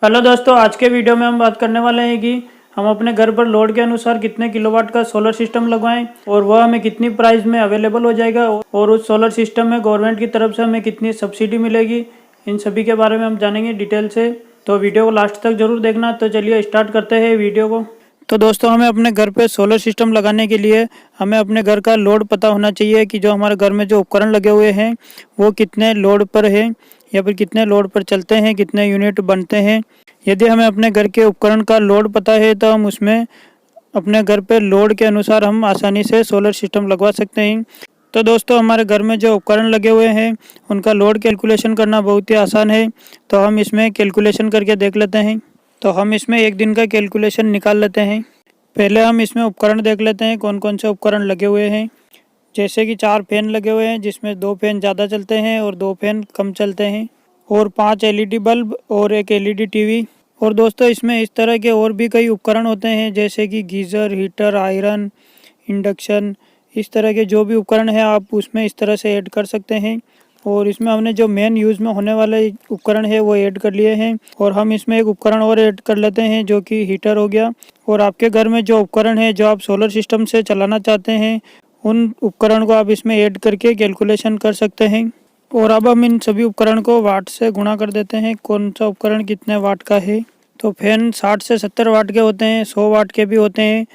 Hello दोस्तों, आज के वीडियो में हम बात करने वाले हैं कि हम अपने घर पर लोड के अनुसार कितने किलोवाट का सोलर सिस्टम लगवाएं और वह हमें कितनी प्राइस में अवेलेबल हो जाएगा और उस सोलर सिस्टम में गवर्नमेंट की तरफ से हमें कितनी सब्सिडी मिलेगी। इन सभी के बारे में हम जानेंगे डिटेल से, तो वीडियो को लास्ट तक जरूर देखना। तो चलिए स्टार्ट करते हैं वीडियो को। तो दोस्तों, हमें अपने घर पे सोलर सिस्टम लगाने के लिए हमें अपने घर का लोड पता होना चाहिए कि जो हमारे घर में जो उपकरण लगे हुए हैं वो कितने लोड पर है या फिर कितने लोड पर चलते हैं, कितने यूनिट बनते हैं। यदि हमें अपने घर के उपकरण का लोड पता है तो हम उसमें अपने घर पे लोड के अनुसार हम आसानी से सोलर सिस्टम लगवा सकते हैं। तो दोस्तों, हमारे घर में जो उपकरण लगे हुए हैं उनका लोड कैलकुलेशन करना बहुत ही आसान है। तो हम इसमें कैलकुलेशन करके देख लेते हैं। तो हम इसमें एक दिन का कैलकुलेशन निकाल लेते हैं। पहले हम इसमें उपकरण देख लेते हैं कौन कौन से उपकरण लगे हुए हैं। जैसे कि 4 फैन लगे हुए हैं, जिसमें 2 फैन ज़्यादा चलते हैं और 2 फैन कम चलते हैं, और 5 एलईडी बल्ब और एक एलईडी टीवी। और दोस्तों, इसमें इस तरह के और भी कई उपकरण होते हैं जैसे कि गीज़र, हीटर, आयरन, इंडक्शन। इस तरह के जो भी उपकरण है आप उसमें इस तरह से ऐड कर सकते हैं। और इसमें हमने जो मेन यूज़ में होने वाले उपकरण है वो ऐड कर लिए हैं। और हम इसमें एक उपकरण और ऐड कर लेते हैं जो कि हीटर हो गया। और आपके घर में जो उपकरण है जो आप सोलर सिस्टम से चलाना चाहते हैं उन उपकरण को आप इसमें ऐड करके कैलकुलेशन कर सकते हैं। और अब हम इन सभी उपकरण को वाट से गुणा कर देते हैं, कौन सा उपकरण कितने वाट का है। तो फैन 60 से 70 वाट के होते हैं, 100 वाट के भी होते हैं।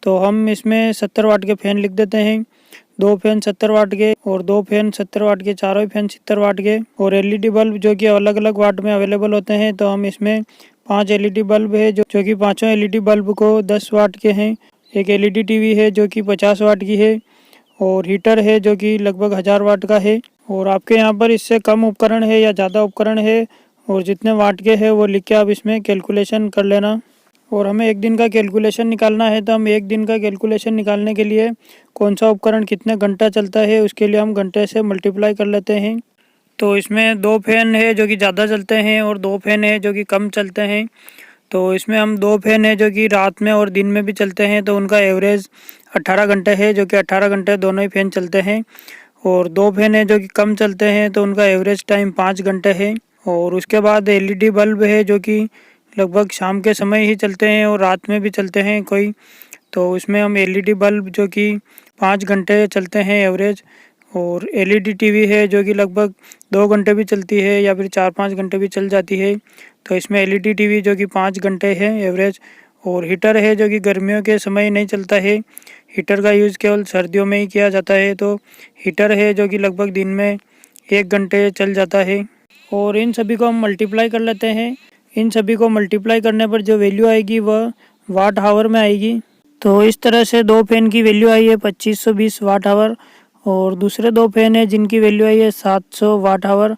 तो हम इसमें 70 वाट के फैन लिख देते हैं। 2 फैन 70 वाट के और 2 फैन 70 वाट के, चारों ही फैन 70 वाट के। और एलईडी बल्ब जो कि अलग अलग वाट में अवेलेबल होते हैं, तो हम इसमें 5 एलईडी बल्ब है जो कि पाँचों एलईडी बल्ब को 10 वाट के हैं। एक एलईडी टीवी है जो कि 50 वाट की है, और हीटर है जो कि लगभग 1000 वाट का है। और आपके यहाँ पर इससे कम उपकरण है या ज़्यादा उपकरण है और जितने वाट के है वो लिख के आप इसमें कैलकुलेशन कर लेना। और हमें एक दिन का कैलकुलेशन निकालना है, तो हम एक दिन का कैलकुलेशन निकालने के लिए कौन सा उपकरण कितने घंटा चलता है उसके लिए हम घंटे से मल्टीप्लाई कर लेते हैं। तो इसमें 2 फैन है जो कि ज़्यादा चलते हैं और 2 फैन है जो कि कम चलते हैं। तो इसमें हम 2 फैन है जो कि रात में और दिन में भी चलते हैं, तो उनका एवरेज 18 घंटे है, जो कि 18 घंटे दोनों ही फैन चलते हैं। और 2 फैन है जो कि कम चलते हैं, तो उनका एवरेज टाइम 5 घंटे है। और उसके बाद एलईडी बल्ब है जो कि लगभग शाम के समय ही चलते हैं और रात में भी चलते हैं कोई। तो उसमें हम एलईडी बल्ब जो कि 5 घंटे चलते हैं एवरेज। और एलईडी टीवी है जो कि लगभग 2 घंटे भी चलती है या फिर 4-5 घंटे भी चल जाती है, तो इसमें एलईडी टीवी जो कि 5 घंटे है एवरेज। और हीटर है जो कि गर्मियों के समय नहीं चलता है, हीटर का यूज़ केवल सर्दियों में ही किया जाता है। तो हीटर है जो कि लगभग दिन में 1 घंटे चल जाता है। और इन सभी को हम मल्टीप्लाई कर लेते हैं। इन सभी को मल्टीप्लाई करने पर जो वैल्यू आएगी वह वाट आवर में आएगी। तो इस तरह से 2 फैन की वैल्यू आई है 2520 वाट आवर, और दूसरे 2 फैन है जिनकी वैल्यू आई है 700 वाट आवर।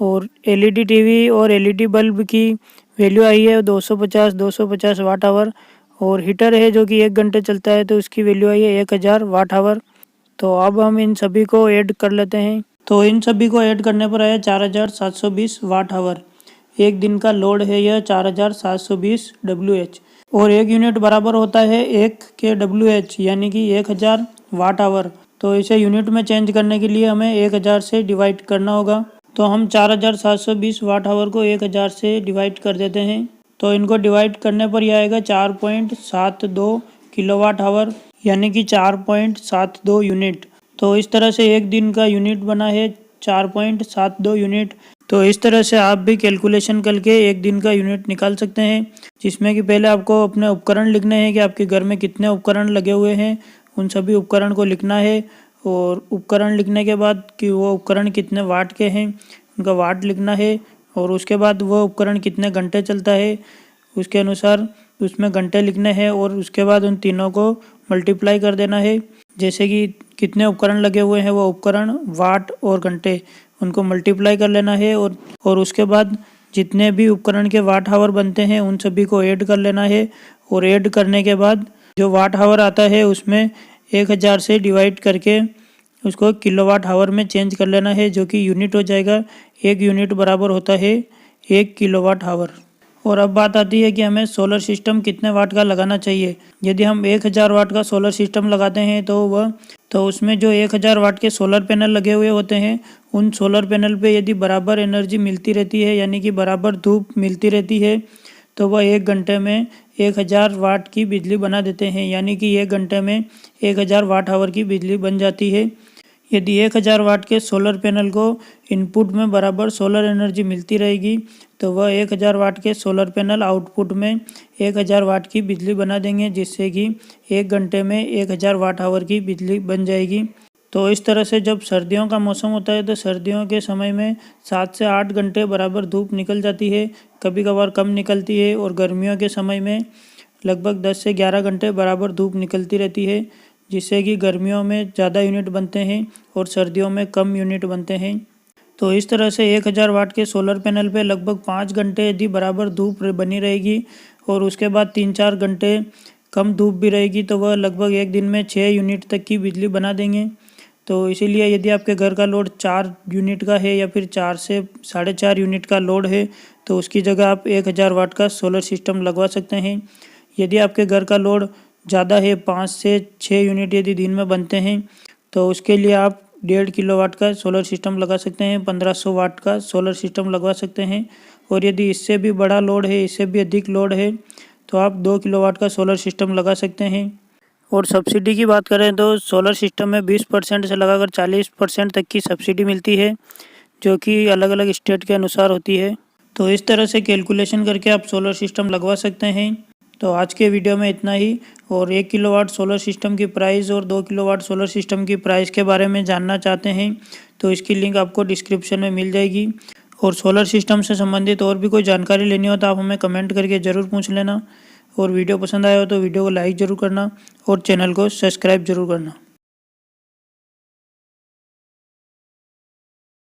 और एलईडी टीवी और एलईडी बल्ब की वैल्यू आई है 250 वाट आवर। और हीटर है जो कि 1 घंटे चलता है, तो उसकी वैल्यू आई है 1000 वाट आवर। तो अब हम इन सभी को ऐड कर लेते हैं। तो इन सभी को ऐड करने पर आया 4720 वाट आवर। एक दिन का लोड है यह 4720 WH। और 1 यूनिट बराबर होता है 1 के WH, यानी कि 1000 वाट आवर। तो इसे यूनिट में चेंज करने के लिए हमें 1000 से डिवाइड करना होगा। तो हम 4720 वाट आवर को 1000 से डिवाइड कर देते हैं। तो इनको डिवाइड करने पर यह आएगा 4.72 किलोवाट आवर, यानी कि 4.72 यूनिट। तो इस तरह से एक दिन का यूनिट बना है 4.72 यूनिट। तो इस तरह से आप भी कैलकुलेशन करके एक दिन का यूनिट निकाल सकते हैं, जिसमें कि पहले आपको अपने उपकरण लिखने हैं कि आपके घर में कितने उपकरण लगे हुए हैं, उन सभी उपकरण को लिखना है। और उपकरण लिखने के बाद कि वो उपकरण कितने वाट के हैं उनका वाट लिखना है। और उसके बाद वो उपकरण कितने घंटे चलता है उसके अनुसार उसमें घंटे लिखने हैं। और उसके बाद उन तीनों को मल्टीप्लाई कर देना है। जैसे कि कितने उपकरण लगे हुए हैं वो उपकरण, वाट और घंटे, उनको मल्टीप्लाई कर लेना है। और उसके बाद जितने भी उपकरण के वाट आवर बनते हैं उन सभी को ऐड कर लेना है। और ऐड करने के बाद जो वाट आवर आता है उसमें 1000 से डिवाइड करके उसको किलोवाट आवर में चेंज कर लेना है, जो कि यूनिट हो जाएगा। 1 यूनिट बराबर होता है 1 किलोवाट आवर। और अब बात आती है कि हमें सोलर सिस्टम कितने वाट का लगाना चाहिए। यदि हम 1000 वाट का सोलर सिस्टम लगाते हैं तो उसमें जो 1000 वाट के सोलर पैनल लगे हुए होते हैं उन सोलर पैनल पे यदि बराबर एनर्जी मिलती रहती है, यानी कि बराबर धूप मिलती रहती है, तो वह 1 घंटे में 1000 वाट की बिजली बना देते हैं, यानी कि 1 घंटे में 1000 वाट आवर की बिजली बन जाती है। यदि 1000 वाट के सोलर पैनल को इनपुट में बराबर सोलर एनर्जी मिलती रहेगी, तो वह 1000 वाट के सोलर पैनल आउटपुट में 1000 वाट की बिजली बना देंगे, जिससे कि 1 घंटे में 1000 वाट आवर की बिजली बन जाएगी। तो इस तरह से जब सर्दियों का मौसम होता है तो सर्दियों के समय में 7 से 8 घंटे बराबर धूप निकल जाती है, कभी कभार कम निकलती है, और गर्मियों के समय में लगभग 10 से 11 घंटे बराबर धूप निकलती रहती है, जिससे कि गर्मियों में ज़्यादा यूनिट बनते हैं और सर्दियों में कम यूनिट बनते हैं। तो इस तरह से 1000 वाट के सोलर पैनल पे लगभग 5 घंटे यदि बराबर धूप बनी रहेगी और उसके बाद 3-4 घंटे कम धूप भी रहेगी, तो वह लगभग एक दिन में 6 यूनिट तक की बिजली बना देंगे। तो इसीलिए यदि आपके घर का लोड 4 यूनिट का है या फिर 4 से 4.5 यूनिट का लोड है, तो उसकी जगह आप 1000 वाट का सोलर सिस्टम लगवा सकते हैं। यदि आपके घर का लोड ज़्यादा है, 5 से 6 यूनिट यदि दिन में बनते हैं, तो उसके लिए आप 1.5 किलोवाट का सोलर सिस्टम लगा सकते हैं, 1500 वाट का सोलर सिस्टम लगवा सकते हैं। और यदि इससे भी बड़ा लोड है, इससे भी अधिक लोड है, तो आप 2 किलोवाट का सोलर सिस्टम लगा सकते हैं। और सब्सिडी की बात करें तो सोलर सिस्टम में 20% से लगाकर 40% तक की सब्सिडी मिलती है, जो कि अलग अलग स्टेट के अनुसार होती है। तो इस तरह से कैलकुलेशन करके आप सोलर सिस्टम लगवा सकते हैं। तो आज के वीडियो में इतना ही। और 1 किलोवाट सोलर सिस्टम की प्राइस और 2 किलोवाट सोलर सिस्टम की प्राइस के बारे में जानना चाहते हैं, तो इसकी लिंक आपको डिस्क्रिप्शन में मिल जाएगी। और सोलर सिस्टम से संबंधित और भी कोई जानकारी लेनी हो तो आप हमें कमेंट करके ज़रूर पूछ लेना। और वीडियो पसंद आया हो तो वीडियो को लाइक ज़रूर करना और चैनल को सब्सक्राइब ज़रूर करना।